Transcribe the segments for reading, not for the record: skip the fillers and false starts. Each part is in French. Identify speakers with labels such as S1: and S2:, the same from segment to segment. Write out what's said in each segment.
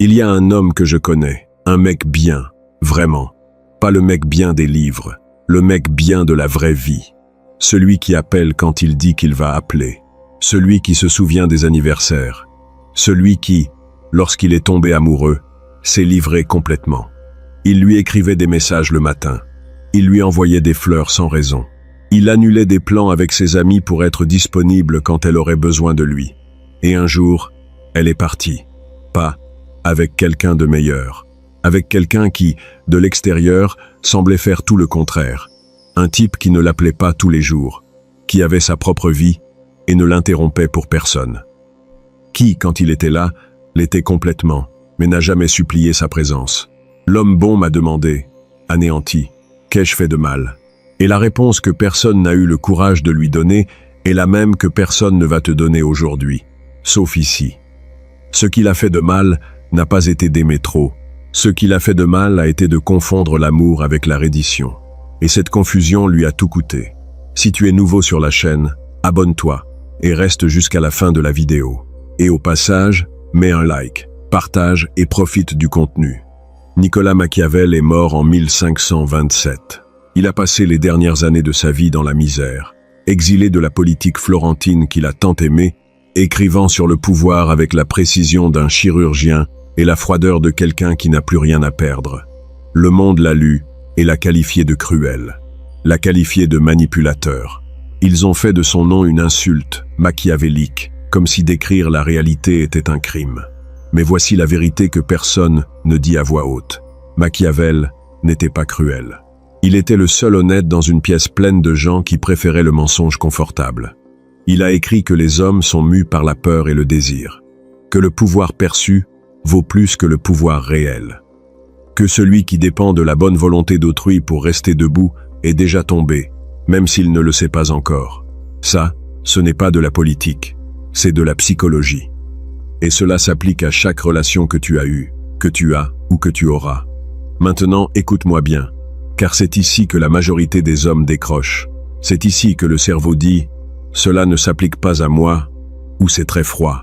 S1: Il y a un homme que je connais, un mec bien, vraiment. Pas le mec bien des livres, le mec bien de la vraie vie. Celui qui appelle quand il dit qu'il va appeler. Celui qui se souvient des anniversaires. Celui qui, lorsqu'il est tombé amoureux, s'est livré complètement. Il lui écrivait des messages le matin. Il lui envoyait des fleurs sans raison. Il annulait des plans avec ses amis pour être disponible quand elle aurait besoin de lui. Et un jour, elle est partie. Pas avec quelqu'un de meilleur. Avec quelqu'un qui, de l'extérieur, semblait faire tout le contraire. Un type qui ne l'appelait pas tous les jours, qui avait sa propre vie et ne l'interrompait pour personne. Qui, quand il était là, l'était complètement, mais n'a jamais supplié sa présence. L'homme bon m'a demandé, anéanti, qu'ai-je fait de mal? Et la réponse que personne n'a eu le courage de lui donner est la même que personne ne va te donner aujourd'hui, sauf ici. Ce qu'il a fait de mal n'a pas été d'aimer trop. Ce qu'il a fait de mal a été de confondre l'amour avec la reddition. Et cette confusion lui a tout coûté. Si tu es nouveau sur la chaîne, abonne-toi et reste jusqu'à la fin de la vidéo. Et au passage, mets un like, partage et profite du contenu. Nicolas Machiavel est mort en 1527. Il a passé les dernières années de sa vie dans la misère, exilé de la politique florentine qu'il a tant aimée, écrivant sur le pouvoir avec la précision d'un chirurgien et la froideur de quelqu'un qui n'a plus rien à perdre. Le monde l'a lu et l'a qualifié de cruel, l'a qualifié de manipulateur. Ils ont fait de son nom une insulte machiavélique, comme si décrire la réalité était un crime. Mais voici la vérité que personne ne dit à voix haute. Machiavel n'était pas cruel. Il était le seul honnête dans une pièce pleine de gens qui préféraient le mensonge confortable. Il a écrit que les hommes sont mus par la peur et le désir, que le pouvoir perçu vaut plus que le pouvoir réel, que celui qui dépend de la bonne volonté d'autrui pour rester debout est déjà tombé, même s'il ne le sait pas encore. Ça, ce n'est pas de la politique, c'est de la psychologie. Et cela s'applique à chaque relation que tu as eue, que tu as ou que tu auras. Maintenant, écoute-moi bien, car c'est ici que la majorité des hommes décrochent. C'est ici que le cerveau dit « cela ne s'applique pas à moi » ou « c'est très froid ».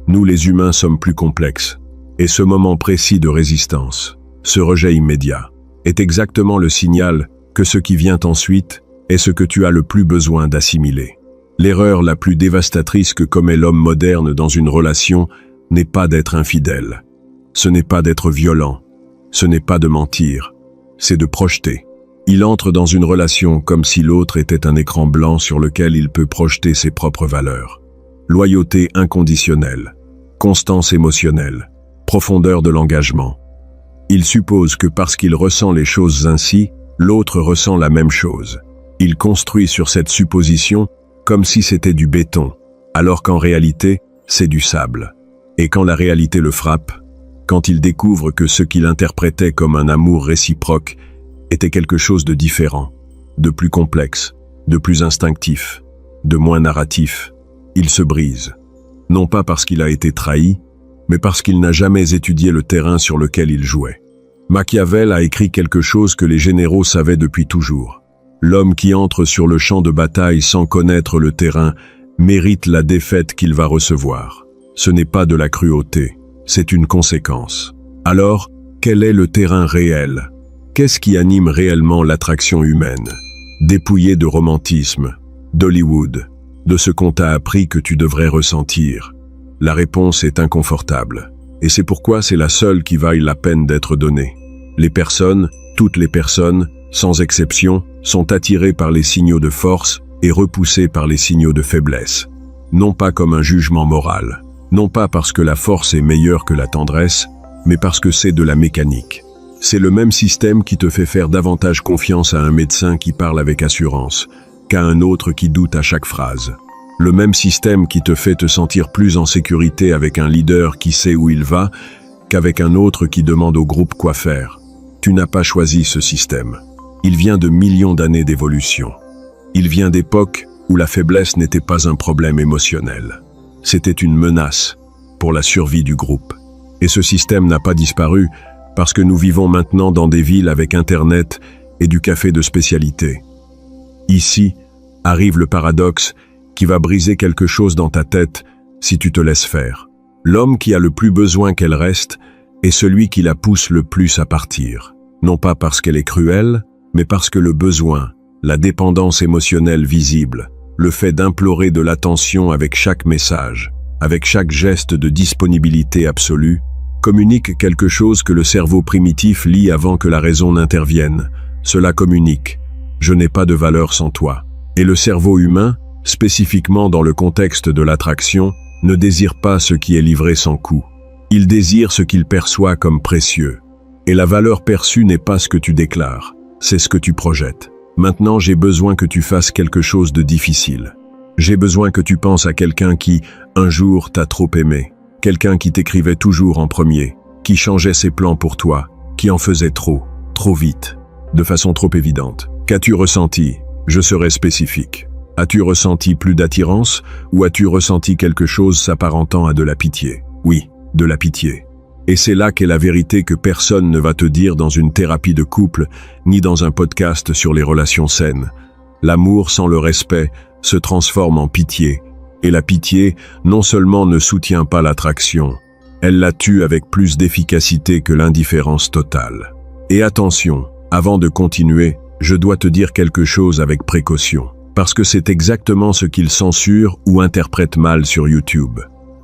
S1: Nous les humains sommes plus complexes. Et ce moment précis de résistance, ce rejet immédiat, est exactement le signal que ce qui vient ensuite est ce que tu as le plus besoin d'assimiler. L'erreur la plus dévastatrice que commet l'homme moderne dans une relation n'est pas d'être infidèle. Ce n'est pas d'être violent. Ce n'est pas de mentir. C'est de projeter. Il entre dans une relation comme si l'autre était un écran blanc sur lequel il peut projeter ses propres valeurs. Loyauté inconditionnelle, constance émotionnelle, profondeur de l'engagement. Il suppose que parce qu'il ressent les choses ainsi, l'autre ressent la même chose. Il construit sur cette supposition comme si c'était du béton, alors qu'en réalité, c'est du sable. Et quand la réalité le frappe, quand il découvre que ce qu'il interprétait comme un amour réciproque était quelque chose de différent, de plus complexe, de plus instinctif, de moins narratif, il se brise. Non pas parce qu'il a été trahi, mais parce qu'il n'a jamais étudié le terrain sur lequel il jouait. Machiavel a écrit quelque chose que les généraux savaient depuis toujours. L'homme qui entre sur le champ de bataille sans connaître le terrain mérite la défaite qu'il va recevoir. Ce n'est pas de la cruauté, c'est une conséquence. Alors, quel est le terrain réel? Qu'est-ce qui anime réellement l'attraction humaine? Dépouillé de romantisme, d'Hollywood, de ce qu'on t'a appris que tu devrais ressentir. La réponse est inconfortable, et c'est pourquoi c'est la seule qui vaille la peine d'être donnée. Les personnes, toutes les personnes, sans exception, sont attirées par les signaux de force et repoussées par les signaux de faiblesse. Non pas comme un jugement moral, non pas parce que la force est meilleure que la tendresse, mais parce que c'est de la mécanique. C'est le même système qui te fait faire davantage confiance à un médecin qui parle avec assurance, qu'à un autre qui doute à chaque phrase. Le même système qui te fait te sentir plus en sécurité avec un leader qui sait où il va, qu'avec un autre qui demande au groupe quoi faire. Tu n'as pas choisi ce système. Il vient de millions d'années d'évolution. Il vient d'époques où la faiblesse n'était pas un problème émotionnel. C'était une menace pour la survie du groupe. Et ce système n'a pas disparu parce que nous vivons maintenant dans des villes avec Internet et du café de spécialité. Ici arrive le paradoxe qui va briser quelque chose dans ta tête si tu te laisses faire. L'homme qui a le plus besoin qu'elle reste est celui qui la pousse le plus à partir. Non pas parce qu'elle est cruelle, mais parce que le besoin, la dépendance émotionnelle visible, le fait d'implorer de l'attention avec chaque message, avec chaque geste de disponibilité absolue, communique quelque chose que le cerveau primitif lit avant que la raison n'intervienne. Cela communique « je n'ai pas de valeur sans toi ». Et le cerveau humain, spécifiquement dans le contexte de l'attraction, ne désire pas ce qui est livré sans coût. Il désire ce qu'il perçoit comme précieux. Et la valeur perçue n'est pas ce que tu déclares, c'est ce que tu projettes. Maintenant, j'ai besoin que tu fasses quelque chose de difficile. J'ai besoin que tu penses à quelqu'un qui, un jour, t'a trop aimé. Quelqu'un qui t'écrivait toujours en premier, qui changeait ses plans pour toi, qui en faisait trop vite, de façon trop évidente. Qu'as-tu ressenti? Je serai spécifique. As-tu ressenti plus d'attirance ou as-tu ressenti quelque chose s'apparentant à de la pitié? Oui, de la pitié. Et c'est là qu'est la vérité que personne ne va te dire dans une thérapie de couple, ni dans un podcast sur les relations saines. L'amour sans le respect se transforme en pitié. Et la pitié, non seulement ne soutient pas l'attraction, elle la tue avec plus d'efficacité que l'indifférence totale. Et attention, avant de continuer, je dois te dire quelque chose avec précaution, parce que c'est exactement ce qu'ils censurent ou interprètent mal sur YouTube.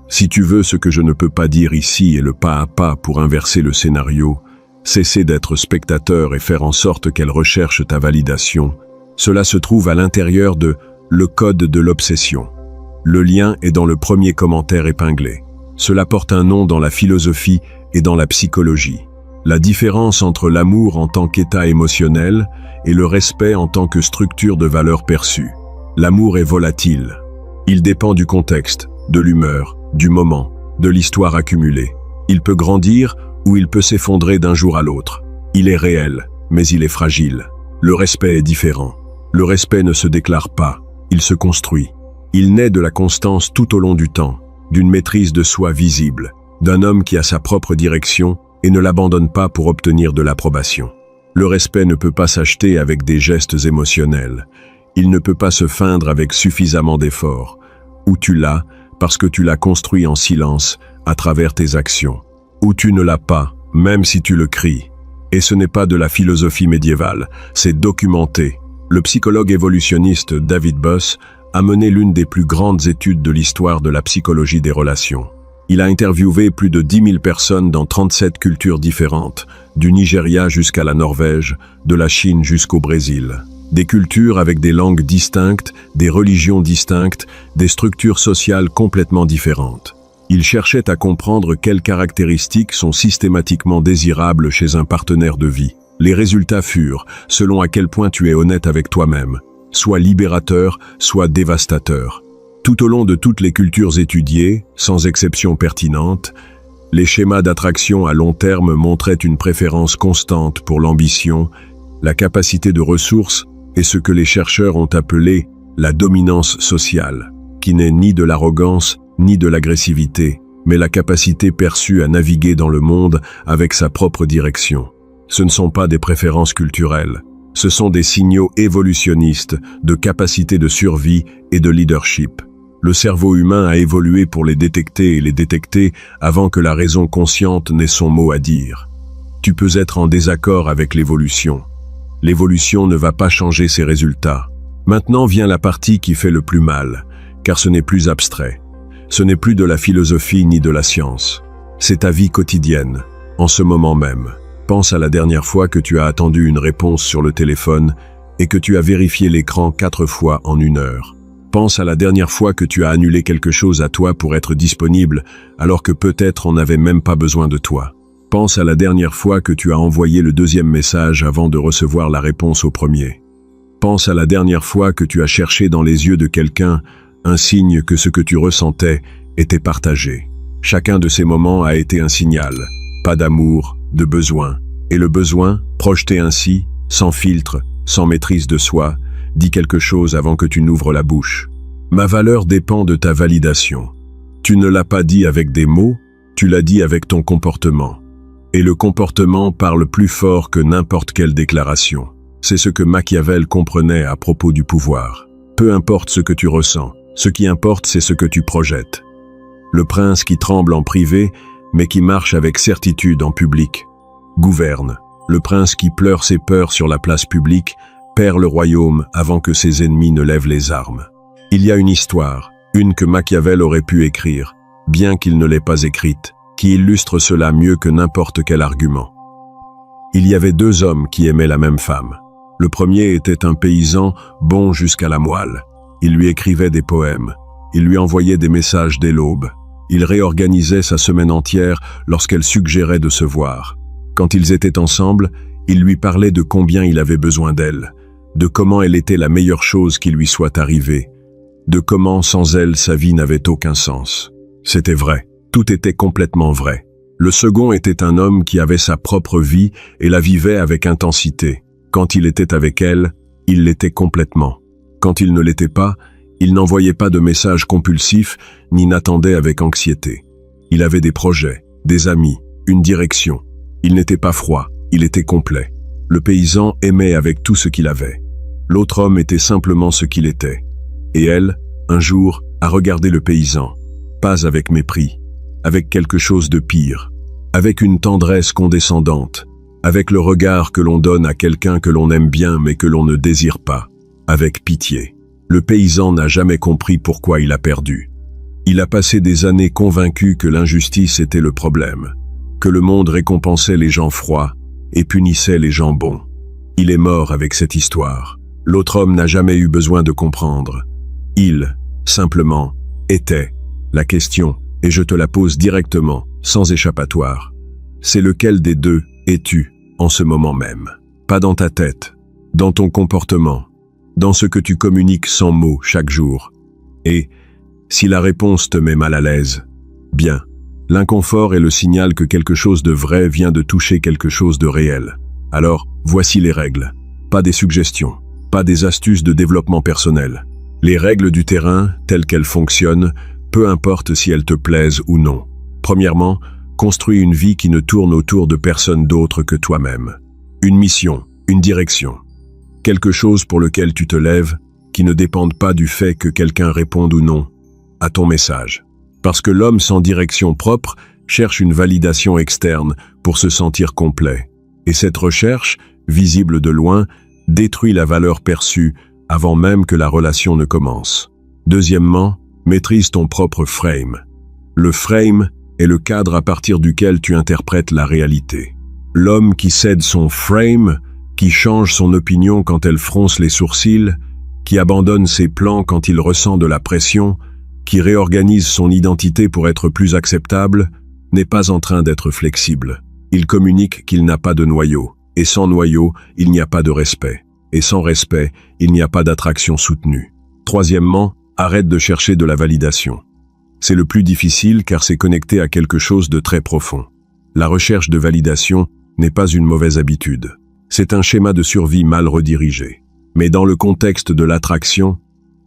S1: Si tu veux ce que je ne peux pas dire ici et le pas à pas pour inverser le scénario, cesser d'être spectateur et faire en sorte qu'elle recherche ta validation, cela se trouve à l'intérieur de « Le code de l'obsession ». Le lien est dans le premier commentaire épinglé. Cela porte un nom dans la philosophie et dans la psychologie. La différence entre l'amour en tant qu'état émotionnel et le respect en tant que structure de valeur perçue. L'amour est volatile. Il dépend du contexte, de l'humeur, du moment, de l'histoire accumulée. Il peut grandir ou il peut s'effondrer d'un jour à l'autre. Il est réel, mais il est fragile. Le respect est différent. Le respect ne se déclare pas, il se construit. Il naît de la constance tout au long du temps, d'une maîtrise de soi visible, d'un homme qui a sa propre direction et ne l'abandonne pas pour obtenir de l'approbation. Le respect ne peut pas s'acheter avec des gestes émotionnels. Il ne peut pas se feindre avec suffisamment d'efforts. Ou tu l'as, parce que tu l'as construit en silence, à travers tes actions. Ou tu ne l'as pas, même si tu le cries. Et ce n'est pas de la philosophie médiévale, c'est documenté. Le psychologue évolutionniste David Buss a mené l'une des plus grandes études de l'histoire de la psychologie des relations. Il a interviewé plus de 10 000 personnes dans 37 cultures différentes, du Nigeria jusqu'à la Norvège, de la Chine jusqu'au Brésil. Des cultures avec des langues distinctes, des religions distinctes, des structures sociales complètement différentes. Il cherchait à comprendre quelles caractéristiques sont systématiquement désirables chez un partenaire de vie. Les résultats furent, selon à quel point tu es honnête avec toi-même, soit libérateur, soit dévastateur. Tout au long de toutes les cultures étudiées, sans exception pertinente, les schémas d'attraction à long terme montraient une préférence constante pour l'ambition, la capacité de ressources et ce que les chercheurs ont appelé la dominance sociale, qui n'est ni de l'arrogance ni de l'agressivité, mais la capacité perçue à naviguer dans le monde avec sa propre direction. Ce ne sont pas des préférences culturelles, ce sont des signaux évolutionnistes de capacité de survie et de leadership. Le cerveau humain a évolué pour les détecter et les détecter avant que la raison consciente n'ait son mot à dire. Tu peux être en désaccord avec l'évolution. L'évolution ne va pas changer ses résultats. Maintenant vient la partie qui fait le plus mal, car ce n'est plus abstrait. Ce n'est plus de la philosophie ni de la science. C'est ta vie quotidienne, en ce moment même. Pense à la dernière fois que tu as attendu une réponse sur le téléphone et que tu as vérifié l'écran 4 fois en 1 heure. Pense à la dernière fois que tu as annulé quelque chose à toi pour être disponible, alors que peut-être on n'avait même pas besoin de toi. Pense à la dernière fois que tu as envoyé le 2e message avant de recevoir la réponse au premier. Pense à la dernière fois que tu as cherché dans les yeux de quelqu'un un signe que ce que tu ressentais était partagé. Chacun de ces moments a été un signal, pas d'amour, de besoin. Et le besoin, projeté ainsi, sans filtre, sans maîtrise de soi, dit quelque chose avant que tu n'ouvres la bouche. Ma valeur dépend de ta validation. Tu ne l'as pas dit avec des mots, tu l'as dit avec ton comportement. Et le comportement parle plus fort que n'importe quelle déclaration. C'est ce que Machiavel comprenait à propos du pouvoir. Peu importe ce que tu ressens, ce qui importe c'est ce que tu projettes. Le prince qui tremble en privé mais qui marche avec certitude en public. Gouverne. Le prince qui pleure ses peurs sur la place publique perd le royaume avant que ses ennemis ne lèvent les armes. Il y a une histoire, une que Machiavel aurait pu écrire, bien qu'il ne l'ait pas écrite, qui illustre cela mieux que n'importe quel argument. Il y avait deux hommes qui aimaient la même femme. Le premier était un paysan bon jusqu'à la moelle. Il lui écrivait des poèmes. Il lui envoyait des messages dès l'aube. Il réorganisait sa semaine entière lorsqu'elle suggérait de se voir. Quand ils étaient ensemble, il lui parlait de combien il avait besoin d'elle, de comment elle était la meilleure chose qui lui soit arrivée, de comment sans elle sa vie n'avait aucun sens. C'était vrai, tout était complètement vrai. Le second était un homme qui avait sa propre vie et la vivait avec intensité. Quand il était avec elle, il l'était complètement. Quand il ne l'était pas, il n'envoyait pas de messages compulsifs ni n'attendait avec anxiété. Il avait des projets, des amis, une direction. Il n'était pas froid, il était complet. Le paysan aimait avec tout ce qu'il avait. L'autre homme était simplement ce qu'il était. Et elle, un jour, a regardé le paysan, pas avec mépris, avec quelque chose de pire, avec une tendresse condescendante, avec le regard que l'on donne à quelqu'un que l'on aime bien mais que l'on ne désire pas, avec pitié. Le paysan n'a jamais compris pourquoi il a perdu. Il a passé des années convaincu que l'injustice était le problème, que le monde récompensait les gens froids et punissait les gens bons. Il est mort avec cette histoire. L'autre homme n'a jamais eu besoin de comprendre. Il, simplement, était. La question, et je te la pose directement, sans échappatoire. C'est lequel des deux es-tu en ce moment même? Pas dans ta tête, dans ton comportement, dans ce que tu communiques sans mots chaque jour. Et, si la réponse te met mal à l'aise, bien, l'inconfort est le signal que quelque chose de vrai vient de toucher quelque chose de réel. Alors, voici les règles. Pas des suggestions, pas des astuces de développement personnel. Les règles du terrain, telles qu'elles fonctionnent, peu importe si elles te plaisent ou non. Premièrement, construis une vie qui ne tourne autour de personne d'autre que toi-même. Une mission, une direction. Quelque chose pour lequel tu te lèves, qui ne dépende pas du fait que quelqu'un réponde ou non à ton message. Parce que l'homme sans direction propre cherche une validation externe pour se sentir complet. Et cette recherche, visible de loin, détruit la valeur perçue avant même que la relation ne commence. Deuxièmement, maîtrise ton propre frame. Le frame est le cadre à partir duquel tu interprètes la réalité. L'homme qui cède son frame, qui change son opinion quand elle fronce les sourcils, qui abandonne ses plans quand il ressent de la pression, qui réorganise son identité pour être plus acceptable, n'est pas en train d'être flexible. Il communique qu'il n'a pas de noyau, et sans noyau, il n'y a pas de respect. Et sans respect, il n'y a pas d'attraction soutenue. Troisièmement, arrête de chercher de la validation. C'est le plus difficile car c'est connecté à quelque chose de très profond. La recherche de validation n'est pas une mauvaise habitude. C'est un schéma de survie mal redirigé. Mais dans le contexte de l'attraction,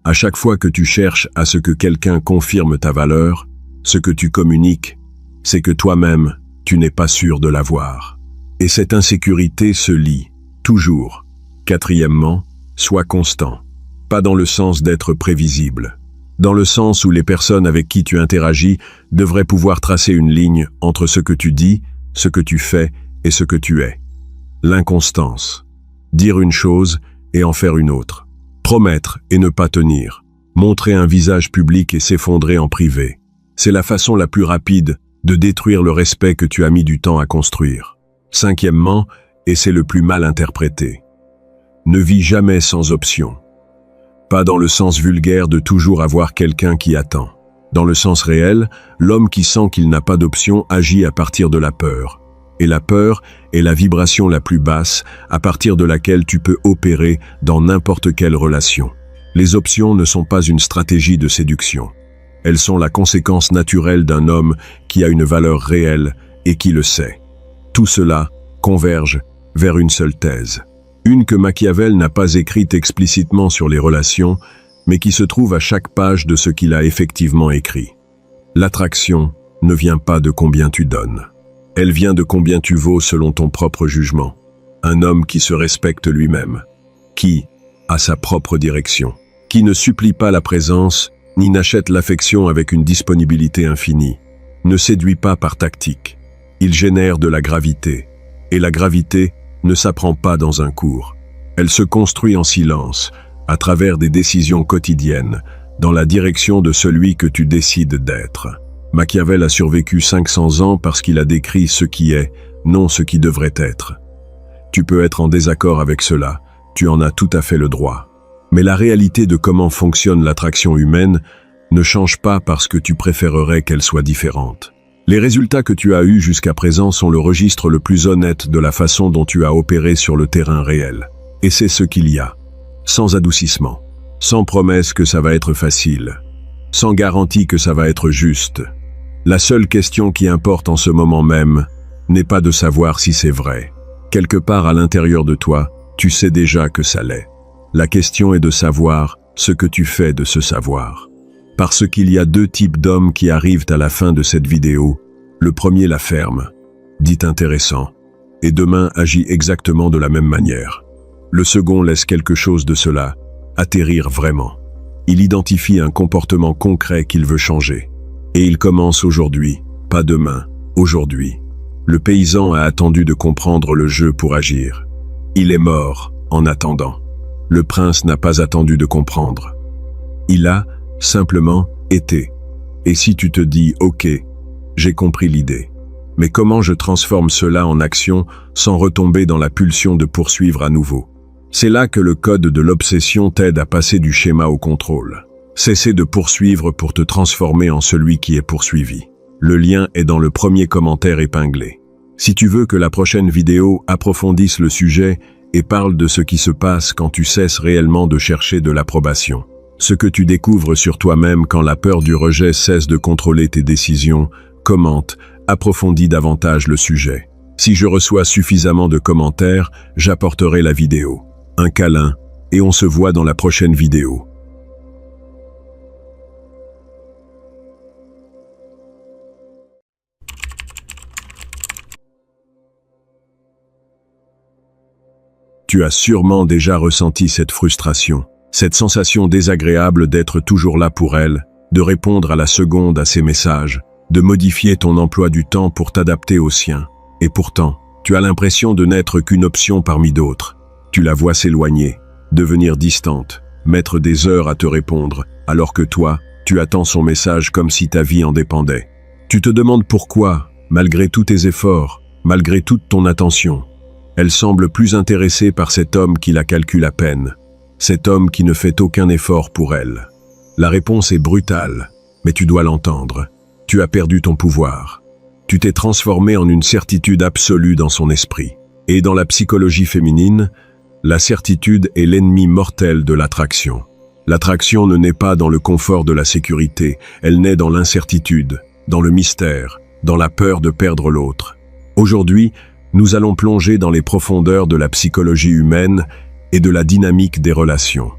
S1: à chaque fois que tu cherches à ce que quelqu'un confirme ta valeur, ce que tu communiques, c'est que toi-même, tu n'es pas sûr de l'avoir. Et cette insécurité se lie, toujours. Quatrièmement, sois constant. Pas dans le sens d'être prévisible. Dans le sens où les personnes avec qui tu interagis devraient pouvoir tracer une ligne entre ce que tu dis, ce que tu fais et ce que tu es. L'inconstance. Dire une chose et en faire une autre. Promettre et ne pas tenir. Montrer un visage public et s'effondrer en privé. C'est la façon la plus rapide de détruire le respect que tu as mis du temps à construire. Cinquièmement, et c'est le plus mal interprété. Ne vis jamais sans option. Pas dans le sens vulgaire de toujours avoir quelqu'un qui attend. Dans le sens réel, l'homme qui sent qu'il n'a pas d'option agit à partir de la peur. Et la peur est la vibration la plus basse à partir de laquelle tu peux opérer dans n'importe quelle relation. Les options ne sont pas une stratégie de séduction. Elles sont la conséquence naturelle d'un homme qui a une valeur réelle et qui le sait. Tout cela converge vers une seule thèse. Une que Machiavel n'a pas écrite explicitement sur les relations, mais qui se trouve à chaque page de ce qu'il a effectivement écrit. L'attraction ne vient pas de combien tu donnes. Elle vient de combien tu vaux selon ton propre jugement. Un homme qui se respecte lui-même, qui a sa propre direction, qui ne supplie pas la présence, ni n'achète l'affection avec une disponibilité infinie, ne séduit pas par tactique. Il génère de la gravité. Et la gravité ne s'apprend pas dans un cours. Elle se construit en silence, à travers des décisions quotidiennes, dans la direction de celui que tu décides d'être. Machiavel a survécu 500 ans parce qu'il a décrit ce qui est, non ce qui devrait être. Tu peux être en désaccord avec cela, tu en as tout à fait le droit. Mais la réalité de comment fonctionne l'attraction humaine ne change pas parce que tu préférerais qu'elle soit différente. Les résultats que tu as eus jusqu'à présent sont le registre le plus honnête de la façon dont tu as opéré sur le terrain réel. Et c'est ce qu'il y a. Sans adoucissement, sans promesse que ça va être facile, sans garantie que ça va être juste. La seule question qui importe en ce moment même n'est pas de savoir si c'est vrai. Quelque part à l'intérieur de toi, tu sais déjà que ça l'est. La question est de savoir ce que tu fais de ce savoir. Parce qu'il y a deux types d'hommes qui arrivent à la fin de cette vidéo. Le premier la ferme, dit intéressant, et demain agit exactement de la même manière. Le second laisse quelque chose de cela atterrir vraiment. Il identifie un comportement concret qu'il veut changer. Et il commence aujourd'hui, pas demain, aujourd'hui. Le paysan a attendu de comprendre le jeu pour agir. Il est mort en attendant. Le prince n'a pas attendu de comprendre. Il a simplement été. Et si tu te dis « Ok, j'ai compris l'idée, mais comment je transforme cela en action sans retomber dans la pulsion de poursuivre à nouveau ?» C'est là que le code de l'obsession t'aide à passer du schéma au contrôle. Cesser de poursuivre pour te transformer en celui qui est poursuivi. Le lien est dans le premier commentaire épinglé. Si tu veux que la prochaine vidéo approfondisse le sujet et parle de ce qui se passe quand tu cesses réellement de chercher de l'approbation, ce que tu découvres sur toi-même quand la peur du rejet cesse de contrôler tes décisions, commente, approfondis davantage le sujet. Si je reçois suffisamment de commentaires, j'apporterai la vidéo. Un câlin, et on se voit dans la prochaine vidéo. Tu as sûrement déjà ressenti cette frustration, cette sensation désagréable d'être toujours là pour elle, de répondre à la seconde à ses messages, de modifier ton emploi du temps pour t'adapter au sien. Et pourtant, tu as l'impression de n'être qu'une option parmi d'autres. Tu la vois s'éloigner, devenir distante, mettre des heures à te répondre, alors que toi, tu attends son message comme si ta vie en dépendait. Tu te demandes pourquoi, malgré tous tes efforts, malgré toute ton attention, elle semble plus intéressée par cet homme qui la calcule à peine, cet homme qui ne fait aucun effort pour elle. La réponse est brutale, mais tu dois l'entendre. Tu as perdu ton pouvoir. Tu t'es transformé en une certitude absolue dans son esprit. Et dans la psychologie féminine, la certitude est l'ennemi mortel de l'attraction. L'attraction ne naît pas dans le confort de la sécurité, elle naît dans l'incertitude, dans le mystère, dans la peur de perdre l'autre. Aujourd'hui, nous allons plonger dans les profondeurs de la psychologie humaine et de la dynamique des relations.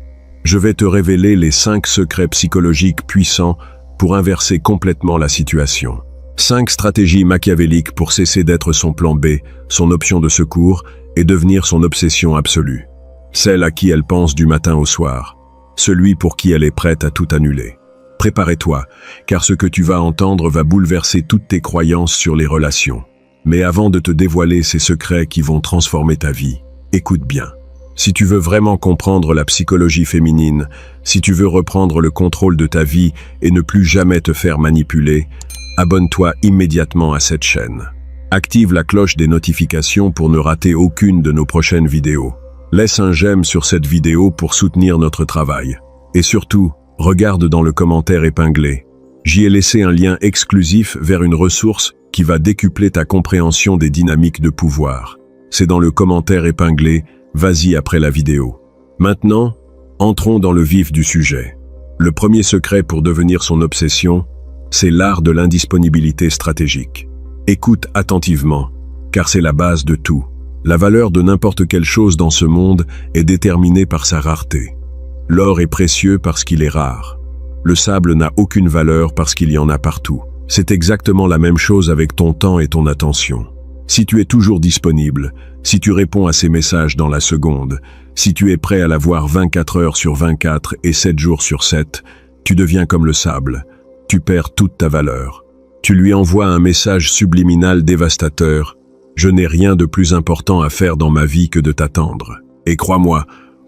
S1: Je vais te révéler les 5 secrets psychologiques puissants pour inverser complètement la situation. 5 stratégies machiavéliques pour cesser d'être son plan B, son option de secours, et devenir son obsession absolue. Celle à qui elle pense du matin au soir. Celui pour qui elle est prête à tout annuler. Prépare-toi, car ce que tu vas entendre va bouleverser toutes tes croyances sur les relations. Mais avant de te dévoiler ces secrets qui vont transformer ta vie, écoute bien. Si tu veux vraiment comprendre la psychologie féminine, si tu veux reprendre le contrôle de ta vie et ne plus jamais te faire manipuler, abonne-toi immédiatement à cette chaîne. Active la cloche des notifications pour ne rater aucune de nos prochaines vidéos. Laisse un j'aime sur cette vidéo pour soutenir notre travail. Et surtout, regarde dans le commentaire épinglé. J'y ai laissé un lien exclusif vers une ressource qui va décupler ta compréhension des dynamiques de pouvoir. C'est dans le commentaire épinglé, vas-y après la vidéo. Maintenant, entrons dans le vif du sujet. Le premier secret pour devenir son obsession, c'est l'art de l'indisponibilité stratégique. Écoute attentivement, car c'est la base de tout. La valeur de n'importe quelle chose dans ce monde est déterminée par sa rareté. L'or est précieux parce qu'il est rare. Le sable n'a aucune valeur parce qu'il y en a partout. C'est exactement la même chose avec ton temps et ton attention. Si tu es toujours disponible, si tu réponds à ces messages dans la seconde, si tu es prêt à la voir 24 heures sur 24 et 7 jours sur 7, tu deviens comme le sable. Tu perds toute ta valeur. Tu lui envoies un message subliminal dévastateur. Je n'ai rien de plus important à faire dans ma vie que de t'attendre. Et crois-moi,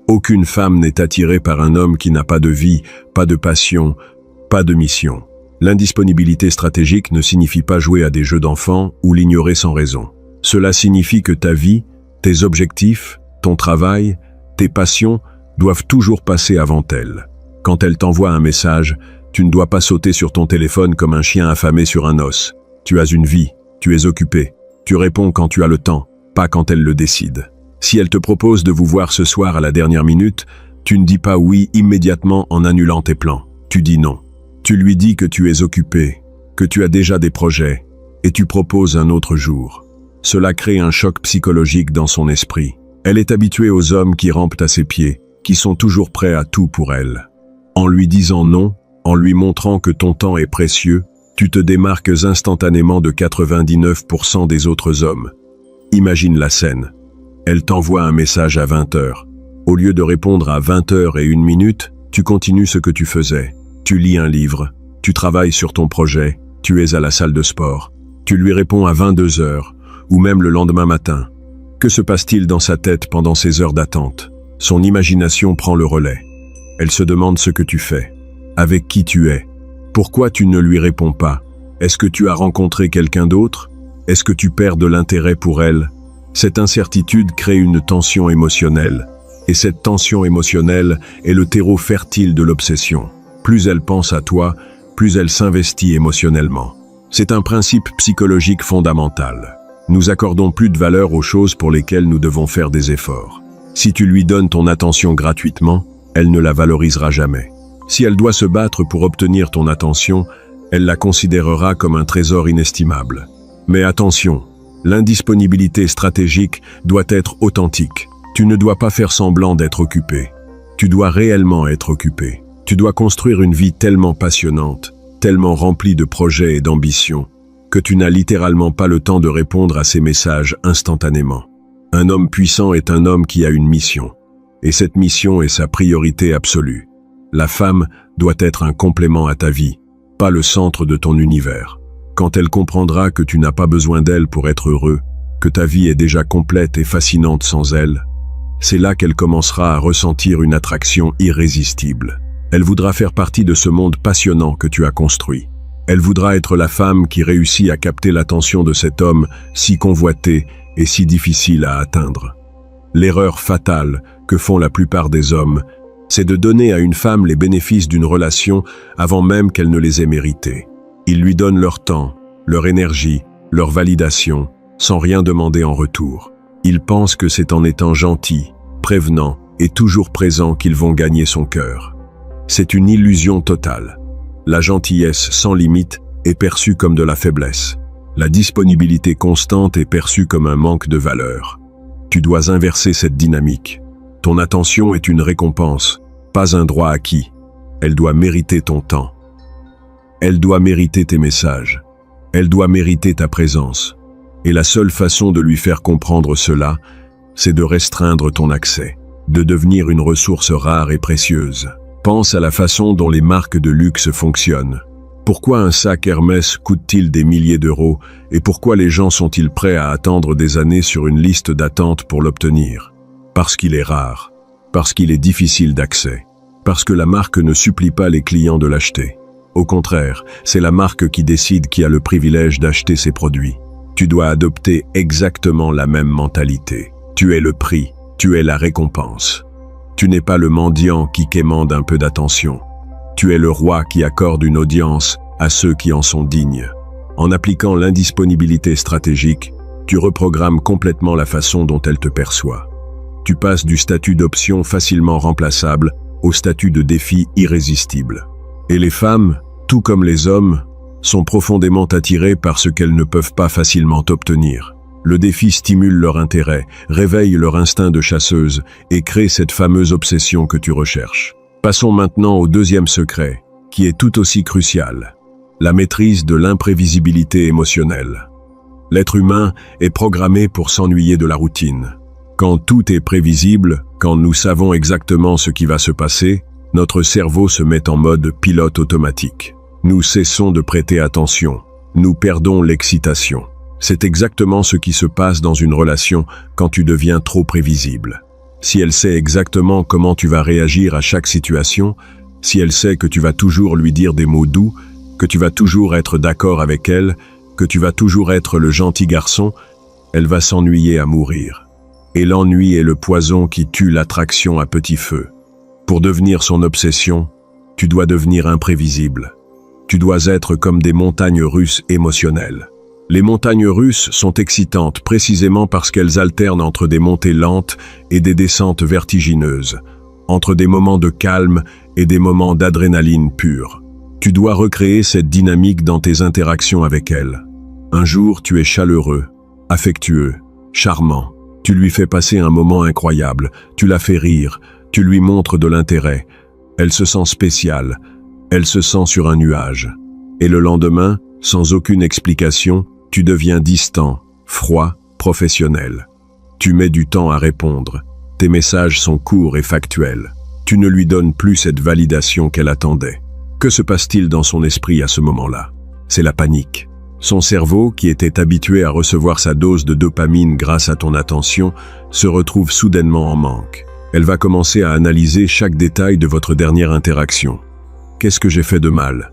S1: aucune femme n'est attirée par un homme qui n'a pas de vie, pas de passion, pas de mission. L'indisponibilité stratégique ne signifie pas jouer à des jeux d'enfants ou l'ignorer sans raison. Cela signifie que ta vie, tes objectifs, ton travail, tes passions doivent toujours passer avant elle. Quand elle t'envoie un message, tu ne dois pas sauter sur ton téléphone comme un chien affamé sur un os. Tu as une vie, tu es occupé. Tu réponds quand tu as le temps, pas quand elle le décide. Si elle te propose de vous voir ce soir à la dernière minute, tu ne dis pas oui immédiatement en annulant tes plans. Tu dis non. Tu lui dis que tu es occupé, que tu as déjà des projets, et tu proposes un autre jour. Cela crée un choc psychologique dans son esprit. Elle est habituée aux hommes qui rampent à ses pieds, qui sont toujours prêts à tout pour elle. En lui disant non, en lui montrant que ton temps est précieux, tu te démarques instantanément de 99% des autres hommes. Imagine la scène. Elle t'envoie un message à 20h. Au lieu de répondre à 20h01, tu continues ce que tu faisais. Tu lis un livre, tu travailles sur ton projet, tu es à la salle de sport. Tu lui réponds à 22h, ou même le lendemain matin. Que se passe-t-il dans sa tête pendant ces heures d'attente? Son imagination prend le relais. Elle se demande ce que tu fais, avec qui tu es. Pourquoi tu ne lui réponds pas? Est-ce que tu as rencontré quelqu'un d'autre? Est-ce que tu perds de l'intérêt pour elle? Cette incertitude crée une tension émotionnelle. Et cette tension émotionnelle est le terreau fertile de l'obsession. Plus elle pense à toi, plus elle s'investit émotionnellement. C'est un principe psychologique fondamental. Nous accordons plus de valeur aux choses pour lesquelles nous devons faire des efforts. Si tu lui donnes ton attention gratuitement, elle ne la valorisera jamais. Si elle doit se battre pour obtenir ton attention, elle la considérera comme un trésor inestimable. Mais attention, l'indisponibilité stratégique doit être authentique. Tu ne dois pas faire semblant d'être occupé. Tu dois réellement être occupé. Tu dois construire une vie tellement passionnante, tellement remplie de projets et d'ambitions, que tu n'as littéralement pas le temps de répondre à ces messages instantanément. Un homme puissant est un homme qui a une mission. Et cette mission est sa priorité absolue. La femme doit être un complément à ta vie, pas le centre de ton univers. Quand elle comprendra que tu n'as pas besoin d'elle pour être heureux, que ta vie est déjà complète et fascinante sans elle, c'est là qu'elle commencera à ressentir une attraction irrésistible. Elle voudra faire partie de ce monde passionnant que tu as construit. Elle voudra être la femme qui réussit à capter l'attention de cet homme si convoité et si difficile à atteindre. L'erreur fatale que font la plupart des hommes, c'est de donner à une femme les bénéfices d'une relation avant même qu'elle ne les ait mérités. Ils lui donnent leur temps, leur énergie, leur validation, sans rien demander en retour. Ils pensent que c'est en étant gentils, prévenants et toujours présents qu'ils vont gagner son cœur. C'est une illusion totale. La gentillesse sans limite est perçue comme de la faiblesse. La disponibilité constante est perçue comme un manque de valeur. Tu dois inverser cette dynamique. Ton attention est une récompense, pas un droit acquis. Elle doit mériter ton temps. Elle doit mériter tes messages. Elle doit mériter ta présence. Et la seule façon de lui faire comprendre cela, c'est de restreindre ton accès, de devenir une ressource rare et précieuse. Pense à la façon dont les marques de luxe fonctionnent. Pourquoi un sac Hermès coûte-t-il des milliers d'euros et pourquoi les gens sont-ils prêts à attendre des années sur une liste d'attente pour l'obtenir? Parce qu'il est rare, parce qu'il est difficile d'accès, parce que la marque ne supplie pas les clients de l'acheter. Au contraire, c'est la marque qui décide qui a le privilège d'acheter ses produits. Tu dois adopter exactement la même mentalité. Tu es le prix, tu es la récompense. Tu n'es pas le mendiant qui quémande un peu d'attention. Tu es le roi qui accorde une audience à ceux qui en sont dignes. En appliquant l'indisponibilité stratégique, tu reprogrammes complètement la façon dont elle te perçoit. Tu passes du statut d'option facilement remplaçable au statut de défi irrésistible. Et les femmes, tout comme les hommes, sont profondément attirées par ce qu'elles ne peuvent pas facilement obtenir. Le défi stimule leur intérêt, réveille leur instinct de chasseuse et crée cette fameuse obsession que tu recherches. Passons maintenant au deuxième secret, qui est tout aussi crucial, la maîtrise de l'imprévisibilité émotionnelle. L'être humain est programmé pour s'ennuyer de la routine. Quand tout est prévisible, quand nous savons exactement ce qui va se passer, notre cerveau se met en mode pilote automatique. Nous cessons de prêter attention. Nous perdons l'excitation. C'est exactement ce qui se passe dans une relation quand tu deviens trop prévisible. Si elle sait exactement comment tu vas réagir à chaque situation, si elle sait que tu vas toujours lui dire des mots doux, que tu vas toujours être d'accord avec elle, que tu vas toujours être le gentil garçon, elle va s'ennuyer à mourir. Et l'ennui est le poison qui tue l'attraction à petit feu. Pour devenir son obsession, tu dois devenir imprévisible. Tu dois être comme des montagnes russes émotionnelles. Les montagnes russes sont excitantes précisément parce qu'elles alternent entre des montées lentes et des descentes vertigineuses, entre des moments de calme et des moments d'adrénaline pure. Tu dois recréer cette dynamique dans tes interactions avec elle. Un jour, tu es chaleureux, affectueux, charmant. Tu lui fais passer un moment incroyable, tu la fais rire, tu lui montres de l'intérêt. Elle se sent spéciale, elle se sent sur un nuage. Et le lendemain, sans aucune explication, tu deviens distant, froid, professionnel. Tu mets du temps à répondre. Tes messages sont courts et factuels. Tu ne lui donnes plus cette validation qu'elle attendait. Que se passe-t-il dans son esprit à ce moment-là? C'est la panique. Son cerveau, qui était habitué à recevoir sa dose de dopamine grâce à ton attention, se retrouve soudainement en manque. Elle va commencer à analyser chaque détail de votre dernière interaction. Qu'est-ce que j'ai fait de mal?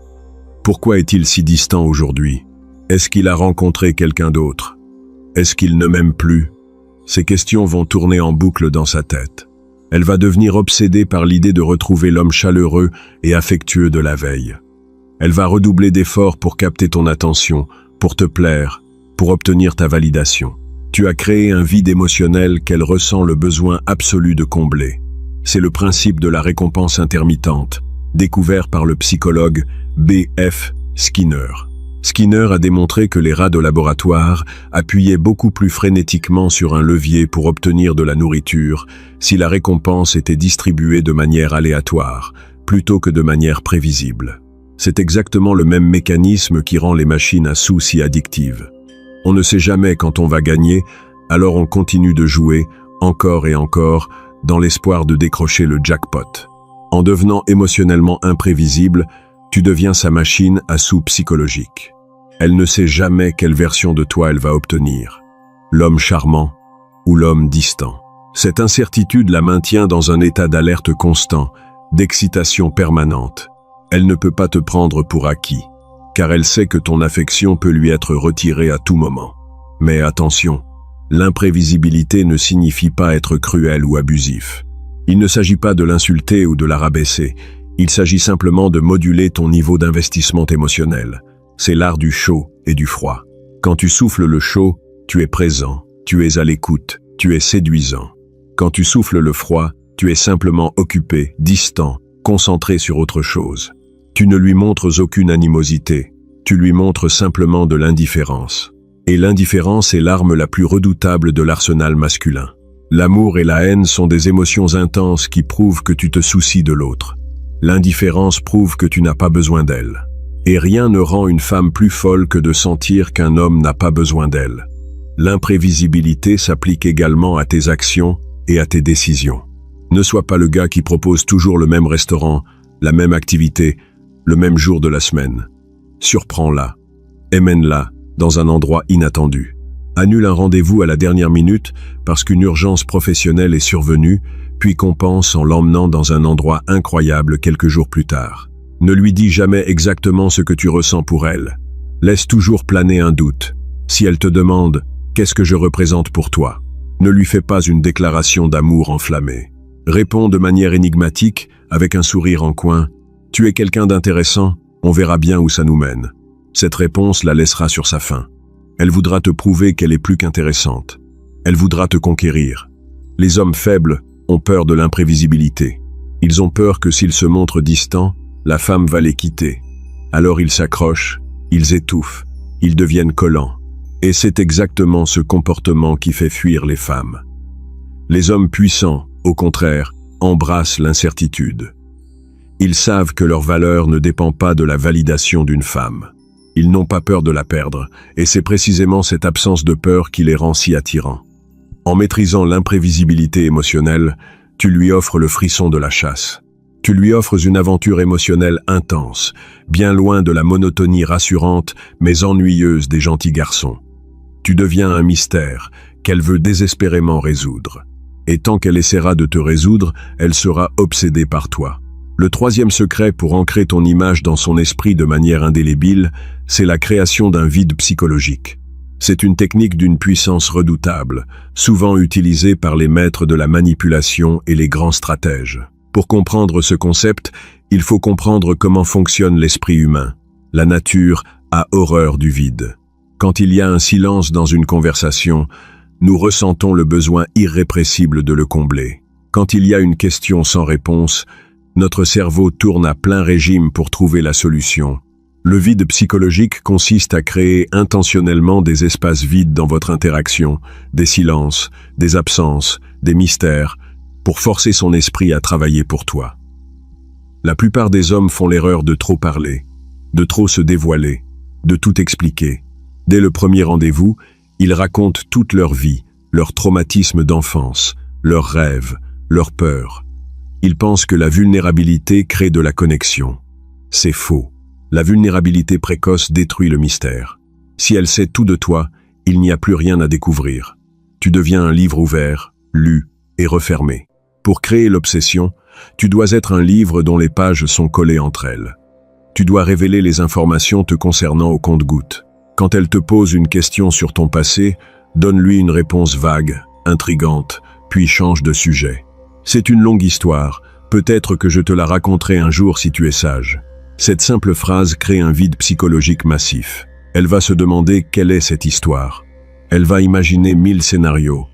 S1: Pourquoi est-il si distant aujourd'hui? Est-ce qu'il a rencontré quelqu'un d'autre? Est-ce qu'il ne m'aime plus? Ces questions vont tourner en boucle dans sa tête. Elle va devenir obsédée par l'idée de retrouver l'homme chaleureux et affectueux de la veille. Elle va redoubler d'efforts pour capter ton attention, pour te plaire, pour obtenir ta validation. Tu as créé un vide émotionnel qu'elle ressent le besoin absolu de combler. C'est le principe de la récompense intermittente, découvert par le psychologue B.F. Skinner. Skinner a démontré que les rats de laboratoire appuyaient beaucoup plus frénétiquement sur un levier pour obtenir de la nourriture si la récompense était distribuée de manière aléatoire, plutôt que de manière prévisible. C'est exactement le même mécanisme qui rend les machines à sous si addictives. On ne sait jamais quand on va gagner, alors on continue de jouer, encore et encore, dans l'espoir de décrocher le jackpot. En devenant émotionnellement imprévisible, tu deviens sa machine à sous psychologique. Elle ne sait jamais quelle version de toi elle va obtenir. L'homme charmant ou l'homme distant. Cette incertitude la maintient dans un état d'alerte constant, d'excitation permanente. Elle ne peut pas te prendre pour acquis, car elle sait que ton affection peut lui être retirée à tout moment. Mais attention, l'imprévisibilité ne signifie pas être cruel ou abusif. Il ne s'agit pas de l'insulter ou de la rabaisser. Il s'agit simplement de moduler ton niveau d'investissement émotionnel. C'est l'art du chaud et du froid. Quand tu souffles le chaud, tu es présent, tu es à l'écoute, tu es séduisant. Quand tu souffles le froid, tu es simplement occupé, distant, concentré sur autre chose. Tu ne lui montres aucune animosité, tu lui montres simplement de l'indifférence. Et l'indifférence est l'arme la plus redoutable de l'arsenal masculin. L'amour et la haine sont des émotions intenses qui prouvent que tu te soucies de l'autre. L'indifférence prouve que tu n'as pas besoin d'elle. Et rien ne rend une femme plus folle que de sentir qu'un homme n'a pas besoin d'elle. L'imprévisibilité s'applique également à tes actions et à tes décisions. Ne sois pas le gars qui propose toujours le même restaurant, la même activité, le même jour de la semaine. Surprends-la, emmène-la dans un endroit inattendu. Annule un rendez-vous à la dernière minute parce qu'une urgence professionnelle est survenue, puis compense en l'emmenant dans un endroit incroyable quelques jours plus tard. Ne lui dis jamais exactement ce que tu ressens pour elle. Laisse toujours planer un doute. Si elle te demande « Qu'est-ce que je représente pour toi ?», ne lui fais pas une déclaration d'amour enflammée. Réponds de manière énigmatique, avec un sourire en coin « Tu es quelqu'un d'intéressant, on verra bien où ça nous mène ». Cette réponse la laissera sur sa faim. Elle voudra te prouver qu'elle est plus qu'intéressante. Elle voudra te conquérir. Les hommes faibles ont peur de l'imprévisibilité. Ils ont peur que s'ils se montrent distants, la femme va les quitter. Alors ils s'accrochent, ils étouffent, ils deviennent collants. Et c'est exactement ce comportement qui fait fuir les femmes. Les hommes puissants, au contraire, embrassent l'incertitude. Ils savent que leur valeur ne dépend pas de la validation d'une femme. Ils n'ont pas peur de la perdre, et c'est précisément cette absence de peur qui les rend si attirants. En maîtrisant l'imprévisibilité émotionnelle, tu lui offres le frisson de la chasse. Tu lui offres une aventure émotionnelle intense, bien loin de la monotonie rassurante mais ennuyeuse des gentils garçons. Tu deviens un mystère qu'elle veut désespérément résoudre. Et tant qu'elle essaiera de te résoudre, elle sera obsédée par toi. Le troisième secret pour ancrer ton image dans son esprit de manière indélébile, c'est la création d'un vide psychologique. C'est une technique d'une puissance redoutable, souvent utilisée par les maîtres de la manipulation et les grands stratèges. Pour comprendre ce concept, il faut comprendre comment fonctionne l'esprit humain. La nature a horreur du vide. Quand il y a un silence dans une conversation, nous ressentons le besoin irrépressible de le combler. Quand il y a une question sans réponse, notre cerveau tourne à plein régime pour trouver la solution. Le vide psychologique consiste à créer intentionnellement des espaces vides dans votre interaction, des silences, des absences, des mystères, pour forcer son esprit à travailler pour toi. La plupart des hommes font l'erreur de trop parler, de trop se dévoiler, de tout expliquer. Dès le premier rendez-vous, ils racontent toute leur vie, leurs traumatismes d'enfance, leurs rêves, leurs peurs. Ils pensent que la vulnérabilité crée de la connexion. C'est faux. La vulnérabilité précoce détruit le mystère. Si elle sait tout de toi, il n'y a plus rien à découvrir. Tu deviens un livre ouvert, lu et refermé. Pour créer l'obsession, tu dois être un livre dont les pages sont collées entre elles. Tu dois révéler les informations te concernant au compte-gouttes. Quand elle te pose une question sur ton passé, donne-lui une réponse vague, intrigante, puis change de sujet. C'est une longue histoire, peut-être que je te la raconterai un jour si tu es sage. Cette simple phrase crée un vide psychologique massif. Elle va se demander quelle est cette histoire. Elle va imaginer 1000 scénarios.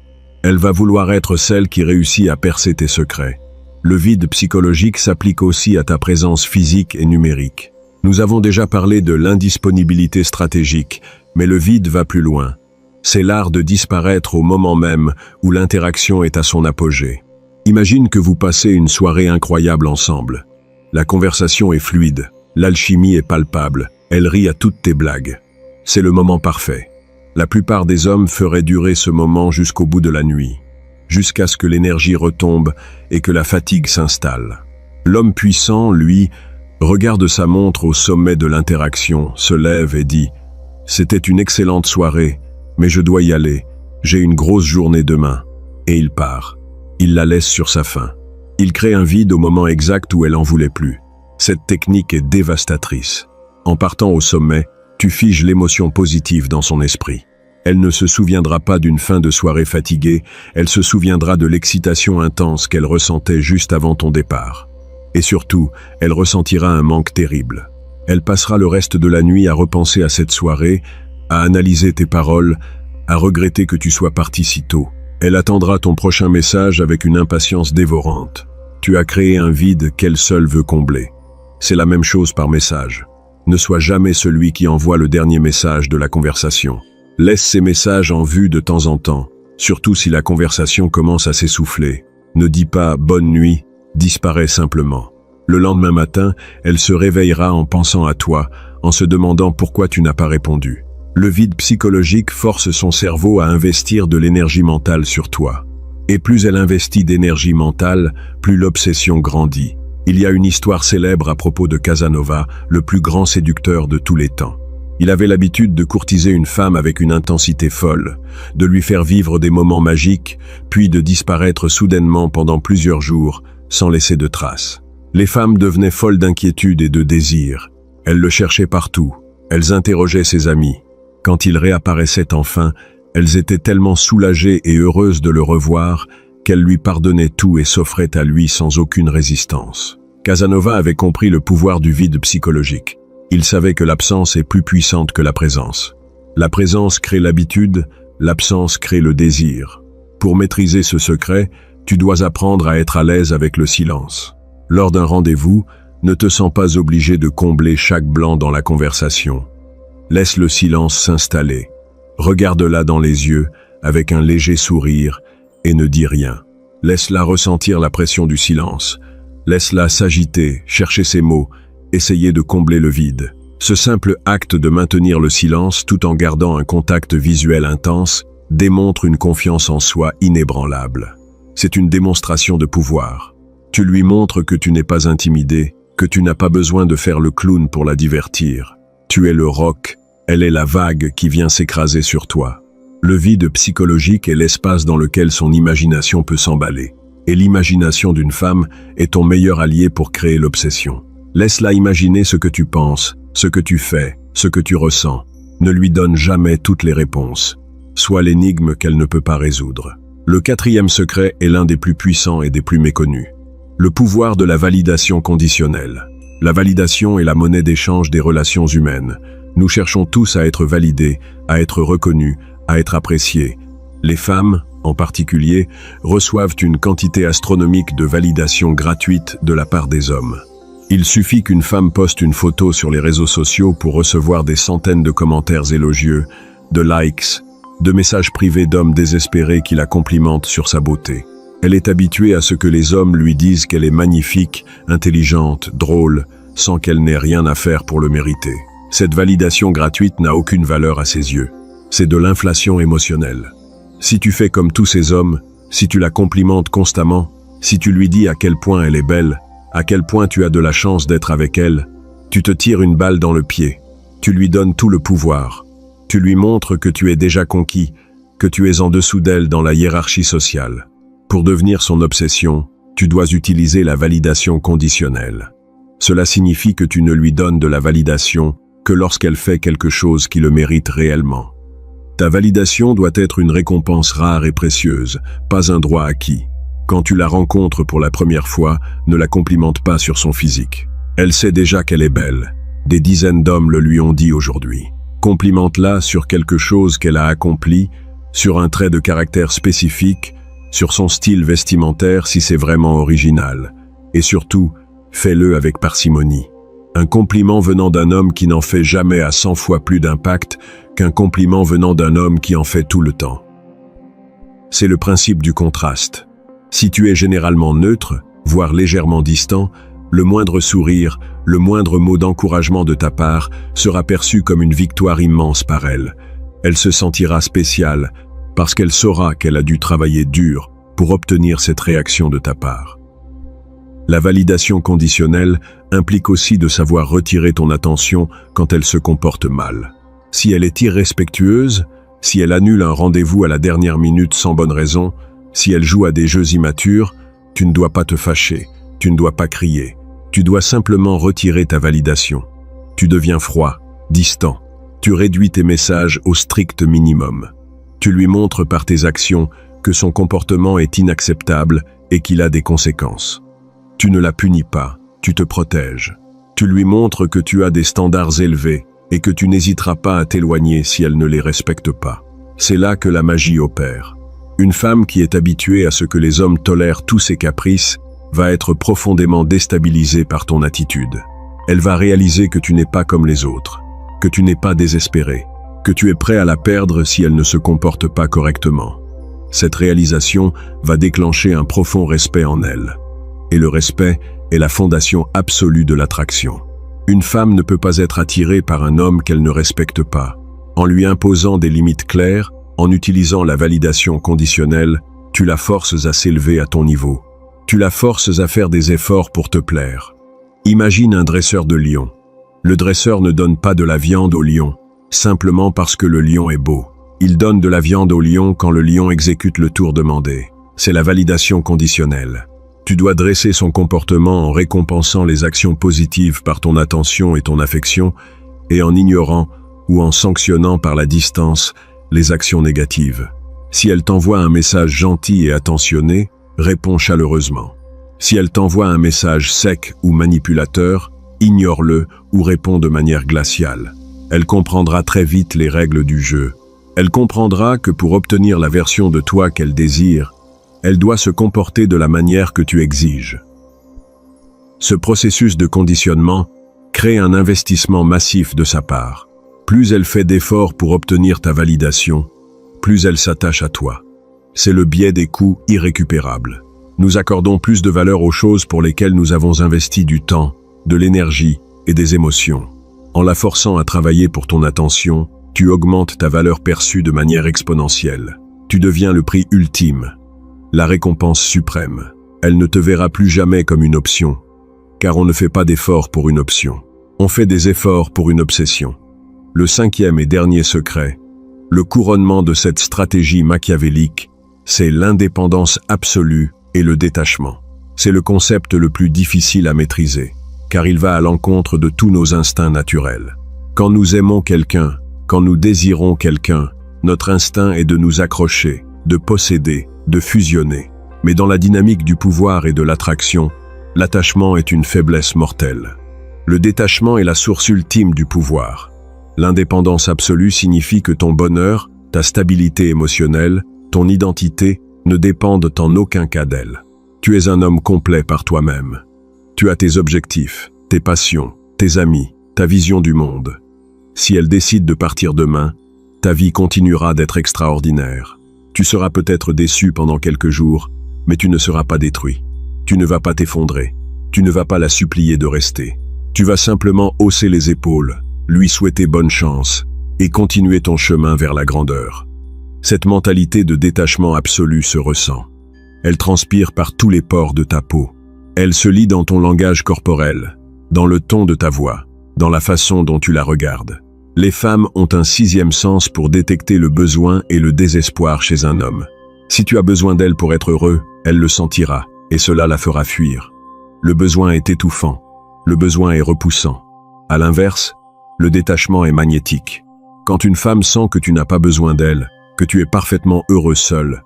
S1: Elle va vouloir être celle qui réussit à percer tes secrets. Le vide psychologique s'applique aussi à ta présence physique et numérique. Nous avons déjà parlé de l'indisponibilité stratégique, mais le vide va plus loin. C'est l'art de disparaître au moment même où l'interaction est à son apogée. Imagine que vous passez une soirée incroyable ensemble. La conversation est fluide, l'alchimie est palpable, elle rit à toutes tes blagues. C'est le moment parfait. La plupart des hommes feraient durer ce moment jusqu'au bout de la nuit, jusqu'à ce que l'énergie retombe et que la fatigue s'installe. L'homme puissant, lui, regarde sa montre au sommet de l'interaction, se lève et dit « C'était une excellente soirée, mais je dois y aller, j'ai une grosse journée demain. » Et il part. Il la laisse sur sa faim. Il crée un vide au moment exact où elle en voulait plus. Cette technique est dévastatrice. En partant au sommet, tu figes l'émotion positive dans son esprit. Elle ne se souviendra pas d'une fin de soirée fatiguée, elle se souviendra de l'excitation intense qu'elle ressentait juste avant ton départ. Et surtout, elle ressentira un manque terrible. Elle passera le reste de la nuit à repenser à cette soirée, à analyser tes paroles, à regretter que tu sois parti si tôt. Elle attendra ton prochain message avec une impatience dévorante. Tu as créé un vide qu'elle seule veut combler. C'est la même chose par message. Ne sois jamais celui qui envoie le dernier message de la conversation. Laisse ces messages en vue de temps en temps, surtout si la conversation commence à s'essouffler. Ne dis pas « bonne nuit », disparaît simplement. Le lendemain matin, elle se réveillera en pensant à toi, en se demandant pourquoi tu n'as pas répondu. Le vide psychologique force son cerveau à investir de l'énergie mentale sur toi. Et plus elle investit d'énergie mentale, plus l'obsession grandit. Il y a une histoire célèbre à propos de Casanova, le plus grand séducteur de tous les temps. Il avait l'habitude de courtiser une femme avec une intensité folle, de lui faire vivre des moments magiques, puis de disparaître soudainement pendant plusieurs jours, sans laisser de traces. Les femmes devenaient folles d'inquiétude et de désir. Elles le cherchaient partout. Elles interrogeaient ses amis. Quand il réapparaissait enfin, elles étaient tellement soulagées et heureuses de le revoir qu'elles lui pardonnaient tout et s'offraient à lui sans aucune résistance. Casanova avait compris le pouvoir du vide psychologique. Il savait que l'absence est plus puissante que la présence. La présence crée l'habitude, l'absence crée le désir. Pour maîtriser ce secret, tu dois apprendre à être à l'aise avec le silence. Lors d'un rendez-vous, ne te sens pas obligé de combler chaque blanc dans la conversation. Laisse le silence s'installer. Regarde-la dans les yeux, avec un léger sourire, et ne dis rien. Laisse-la ressentir la pression du silence. Laisse-la s'agiter, chercher ses mots, essayer de combler le vide. Ce simple acte de maintenir le silence tout en gardant un contact visuel intense démontre une confiance en soi inébranlable. C'est une démonstration de pouvoir. Tu lui montres que tu n'es pas intimidé, que tu n'as pas besoin de faire le clown pour la divertir. Tu es le roc, elle est la vague qui vient s'écraser sur toi. Le vide psychologique est l'espace dans lequel son imagination peut s'emballer. Et l'imagination d'une femme est ton meilleur allié pour créer l'obsession. Laisse-la imaginer ce que tu penses, ce que tu fais, ce que tu ressens. Ne lui donne jamais toutes les réponses. Sois l'énigme qu'elle ne peut pas résoudre. Le quatrième secret est l'un des plus puissants et des plus méconnus. Le pouvoir de la validation conditionnelle. La validation est la monnaie d'échange des relations humaines. Nous cherchons tous à être validés, à être reconnus, à être appréciés. Les femmes, en particulier, reçoivent une quantité astronomique de validation gratuite de la part des hommes. Il suffit qu'une femme poste une photo sur les réseaux sociaux pour recevoir des centaines de commentaires élogieux, de likes, de messages privés d'hommes désespérés qui la complimentent sur sa beauté. Elle est habituée à ce que les hommes lui disent qu'elle est magnifique, intelligente, drôle, sans qu'elle n'ait rien à faire pour le mériter. Cette validation gratuite n'a aucune valeur à ses yeux. C'est de l'inflation émotionnelle. Si tu fais comme tous ces hommes, si tu la complimentes constamment, si tu lui dis à quel point elle est belle, à quel point tu as de la chance d'être avec elle, tu te tires une balle dans le pied. Tu lui donnes tout le pouvoir. Tu lui montres que tu es déjà conquis, que tu es en dessous d'elle dans la hiérarchie sociale. Pour devenir son obsession, tu dois utiliser la validation conditionnelle. Cela signifie que tu ne lui donnes de la validation que lorsqu'elle fait quelque chose qui le mérite réellement. Ta validation doit être une récompense rare et précieuse, pas un droit acquis. Quand tu la rencontres pour la première fois, ne la complimente pas sur son physique. Elle sait déjà qu'elle est belle. Des dizaines d'hommes le lui ont dit aujourd'hui. Complimente-la sur quelque chose qu'elle a accompli, sur un trait de caractère spécifique, sur son style vestimentaire si c'est vraiment original. Et surtout, fais-le avec parcimonie. Un compliment venant d'un homme qui n'en fait jamais a 100 fois plus d'impact qu'un compliment venant d'un homme qui en fait tout le temps. C'est le principe du contraste. Si tu es généralement neutre, voire légèrement distant, le moindre sourire, le moindre mot d'encouragement de ta part sera perçu comme une victoire immense par elle. Elle se sentira spéciale parce qu'elle saura qu'elle a dû travailler dur pour obtenir cette réaction de ta part. La validation conditionnelle implique aussi de savoir retirer ton attention quand elle se comporte mal. Si elle est irrespectueuse, si elle annule un rendez-vous à la dernière minute sans bonne raison, si elle joue à des jeux immatures, tu ne dois pas te fâcher, tu ne dois pas crier. Tu dois simplement retirer ta validation. Tu deviens froid, distant. Tu réduis tes messages au strict minimum. Tu lui montres par tes actions que son comportement est inacceptable et qu'il a des conséquences. Tu ne la punis pas, tu te protèges. Tu lui montres que tu as des standards élevés et que tu n'hésiteras pas à t'éloigner si elle ne les respecte pas. C'est là que la magie opère. Une femme qui est habituée à ce que les hommes tolèrent tous ses caprices va être profondément déstabilisée par ton attitude. Elle va réaliser que tu n'es pas comme les autres, que tu n'es pas désespéré, que tu es prêt à la perdre si elle ne se comporte pas correctement. Cette réalisation va déclencher un profond respect en elle. Et le respect est la fondation absolue de l'attraction. Une femme ne peut pas être attirée par un homme qu'elle ne respecte pas. En lui imposant des limites claires, en utilisant la validation conditionnelle, tu la forces à s'élever à ton niveau. Tu la forces à faire des efforts pour te plaire. Imagine un dresseur de lion. Le dresseur ne donne pas de la viande au lion, simplement parce que le lion est beau. Il donne de la viande au lion quand le lion exécute le tour demandé. C'est la validation conditionnelle. Tu dois dresser son comportement en récompensant les actions positives par ton attention et ton affection, et en ignorant ou en sanctionnant par la distance les actions négatives. Si elle t'envoie un message gentil et attentionné, réponds chaleureusement. Si elle t'envoie un message sec ou manipulateur, ignore-le ou réponds de manière glaciale. Elle comprendra très vite les règles du jeu. Elle comprendra que pour obtenir la version de toi qu'elle désire, elle doit se comporter de la manière que tu exiges. Ce processus de conditionnement crée un investissement massif de sa part. Plus elle fait d'efforts pour obtenir ta validation, plus elle s'attache à toi. C'est le biais des coûts irrécupérables. Nous accordons plus de valeur aux choses pour lesquelles nous avons investi du temps, de l'énergie et des émotions. En la forçant à travailler pour ton attention, tu augmentes ta valeur perçue de manière exponentielle. Tu deviens le prix ultime, la récompense suprême. Elle ne te verra plus jamais comme une option, car on ne fait pas d'efforts pour une option. On fait des efforts pour une obsession. Le cinquième et dernier secret, le couronnement de cette stratégie machiavélique, c'est l'indépendance absolue et le détachement. C'est le concept le plus difficile à maîtriser, car il va à l'encontre de tous nos instincts naturels. Quand nous aimons quelqu'un, quand nous désirons quelqu'un, notre instinct est de nous accrocher, de posséder, de fusionner. Mais dans la dynamique du pouvoir et de l'attraction, l'attachement est une faiblesse mortelle. Le détachement est la source ultime du pouvoir. L'indépendance absolue signifie que ton bonheur, ta stabilité émotionnelle, ton identité ne dépendent en aucun cas d'elle. Tu es un homme complet par toi-même. Tu as tes objectifs, tes passions, tes amis, ta vision du monde. Si elle décide de partir demain, ta vie continuera d'être extraordinaire. Tu seras peut-être déçu pendant quelques jours, mais tu ne seras pas détruit. Tu ne vas pas t'effondrer. Tu ne vas pas la supplier de rester. Tu vas simplement hausser les épaules, lui souhaiter bonne chance et continuer ton chemin vers la grandeur. Cette mentalité de détachement absolu se ressent. Elle transpire par tous les pores de ta peau. Elle se lit dans ton langage corporel, dans le ton de ta voix, dans la façon dont tu la regardes. Les femmes ont un sixième sens pour détecter le besoin et le désespoir chez un homme. Si tu as besoin d'elle pour être heureux, elle le sentira, et cela la fera fuir. Le besoin est étouffant, le besoin est repoussant. À l'inverse, le détachement est magnétique. Quand une femme sent que tu n'as pas besoin d'elle, que tu es parfaitement heureux seul,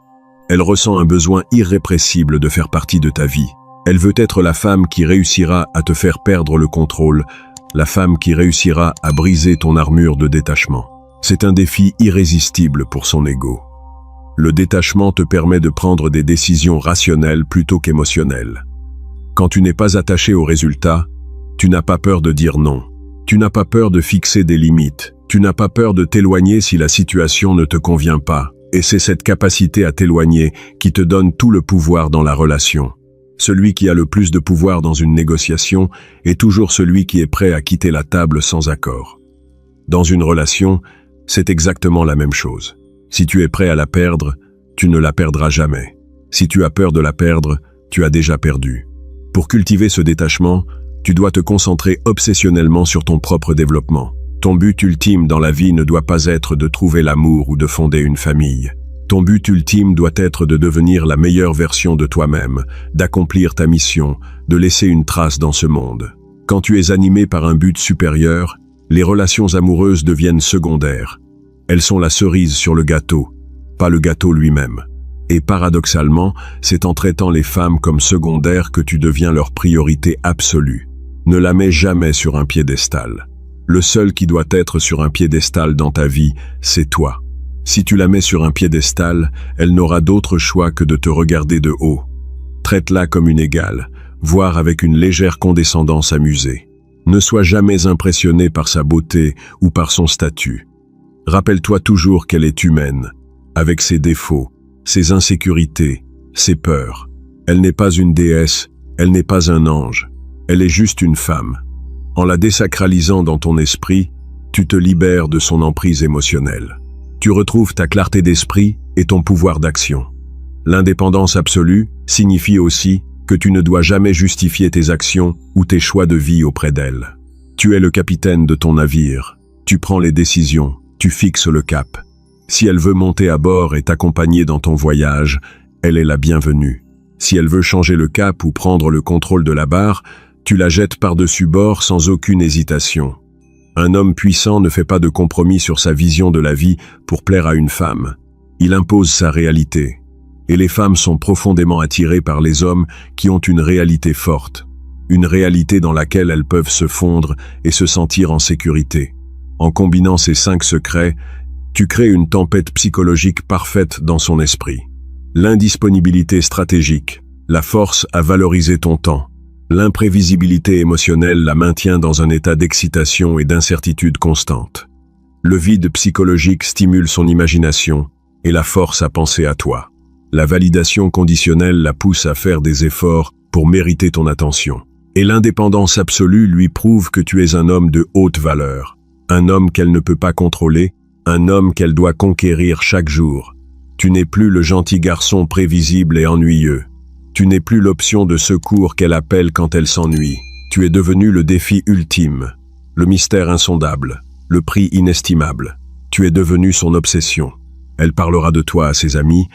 S1: elle ressent un besoin irrépressible de faire partie de ta vie. Elle veut être la femme qui réussira à te faire perdre le contrôle, la femme qui réussira à briser ton armure de détachement. C'est un défi irrésistible pour son ego. Le détachement te permet de prendre des décisions rationnelles plutôt qu'émotionnelles. Quand tu n'es pas attaché au résultat, tu n'as pas peur de dire non. Tu n'as pas peur de fixer des limites. Tu n'as pas peur de t'éloigner si la situation ne te convient pas. Et c'est cette capacité à t'éloigner qui te donne tout le pouvoir dans la relation. Celui qui a le plus de pouvoir dans une négociation est toujours celui qui est prêt à quitter la table sans accord. Dans une relation, c'est exactement la même chose. Si tu es prêt à la perdre, tu ne la perdras jamais. Si tu as peur de la perdre, tu as déjà perdu. Pour cultiver ce détachement, tu dois te concentrer obsessionnellement sur ton propre développement. Ton but ultime dans la vie ne doit pas être de trouver l'amour ou de fonder une famille. Ton but ultime doit être de devenir la meilleure version de toi-même, d'accomplir ta mission, de laisser une trace dans ce monde. Quand tu es animé par un but supérieur, les relations amoureuses deviennent secondaires. Elles sont la cerise sur le gâteau, pas le gâteau lui-même. Et paradoxalement, c'est en traitant les femmes comme secondaires que tu deviens leur priorité absolue. Ne la mets jamais sur un piédestal. Le seul qui doit être sur un piédestal dans ta vie, c'est toi. Si tu la mets sur un piédestal, elle n'aura d'autre choix que de te regarder de haut. Traite-la comme une égale, voire avec une légère condescendance amusée. Ne sois jamais impressionné par sa beauté ou par son statut. Rappelle-toi toujours qu'elle est humaine, avec ses défauts, ses insécurités, ses peurs. Elle n'est pas une déesse, elle n'est pas un ange, elle est juste une femme. En la désacralisant dans ton esprit, tu te libères de son emprise émotionnelle. Tu retrouves ta clarté d'esprit et ton pouvoir d'action. L'indépendance absolue signifie aussi que tu ne dois jamais justifier tes actions ou tes choix de vie auprès d'elle. Tu es le capitaine de ton navire, tu prends les décisions, tu fixes le cap. Si elle veut monter à bord et t'accompagner dans ton voyage, elle est la bienvenue. Si elle veut changer le cap ou prendre le contrôle de la barre, tu la jettes par-dessus bord sans aucune hésitation. Un homme puissant ne fait pas de compromis sur sa vision de la vie pour plaire à une femme. Il impose sa réalité. Et les femmes sont profondément attirées par les hommes qui ont une réalité forte. Une réalité dans laquelle elles peuvent se fondre et se sentir en sécurité. En combinant ces 5 secrets, tu crées une tempête psychologique parfaite dans son esprit. L'indisponibilité stratégique, la force à valoriser ton temps. L'imprévisibilité émotionnelle la maintient dans un état d'excitation et d'incertitude constante. Le vide psychologique stimule son imagination et la force à penser à toi. La validation conditionnelle la pousse à faire des efforts pour mériter ton attention. Et l'indépendance absolue lui prouve que tu es un homme de haute valeur, un homme qu'elle ne peut pas contrôler, un homme qu'elle doit conquérir chaque jour. Tu n'es plus le gentil garçon prévisible et ennuyeux. Tu n'es plus l'option de secours qu'elle appelle quand elle s'ennuie. Tu es devenu le défi ultime, le mystère insondable, le prix inestimable. Tu es devenu son obsession. Elle parlera de toi à ses amis,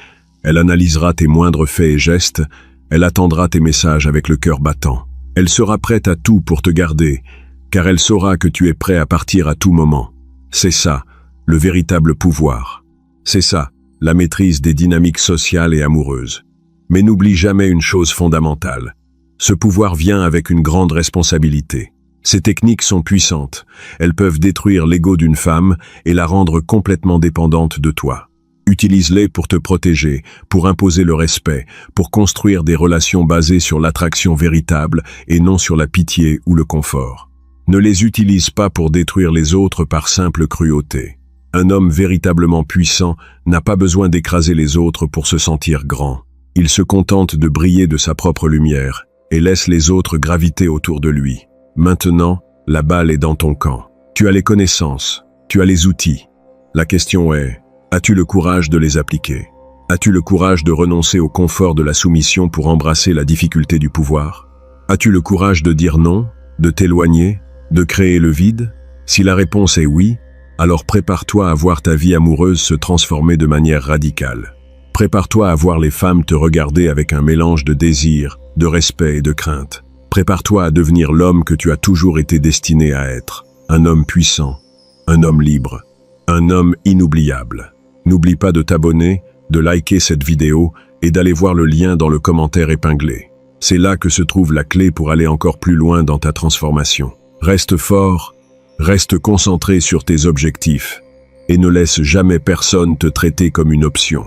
S1: elle analysera tes moindres faits et gestes, elle attendra tes messages avec le cœur battant. Elle sera prête à tout pour te garder, car elle saura que tu es prêt à partir à tout moment. C'est ça, le véritable pouvoir. C'est ça, la maîtrise des dynamiques sociales et amoureuses. Mais n'oublie jamais une chose fondamentale. Ce pouvoir vient avec une grande responsabilité. Ces techniques sont puissantes. Elles peuvent détruire l'ego d'une femme et la rendre complètement dépendante de toi. Utilise-les pour te protéger, pour imposer le respect, pour construire des relations basées sur l'attraction véritable et non sur la pitié ou le confort. Ne les utilise pas pour détruire les autres par simple cruauté. Un homme véritablement puissant n'a pas besoin d'écraser les autres pour se sentir grand. Il se contente de briller de sa propre lumière et laisse les autres graviter autour de lui. Maintenant, la balle est dans ton camp. Tu as les connaissances, tu as les outils. La question est, as-tu le courage de les appliquer? As-tu le courage de renoncer au confort de la soumission pour embrasser la difficulté du pouvoir? As-tu le courage de dire non, de t'éloigner, de créer le vide? Si la réponse est oui, alors prépare-toi à voir ta vie amoureuse se transformer de manière radicale. Prépare-toi à voir les femmes te regarder avec un mélange de désir, de respect et de crainte. Prépare-toi à devenir l'homme que tu as toujours été destiné à être. Un homme puissant, un homme libre, un homme inoubliable. N'oublie pas de t'abonner, de liker cette vidéo et d'aller voir le lien dans le commentaire épinglé. C'est là que se trouve la clé pour aller encore plus loin dans ta transformation. Reste fort, reste concentré sur tes objectifs et ne laisse jamais personne te traiter comme une option.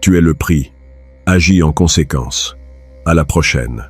S1: Tu es le prix. Agis en conséquence. À la prochaine.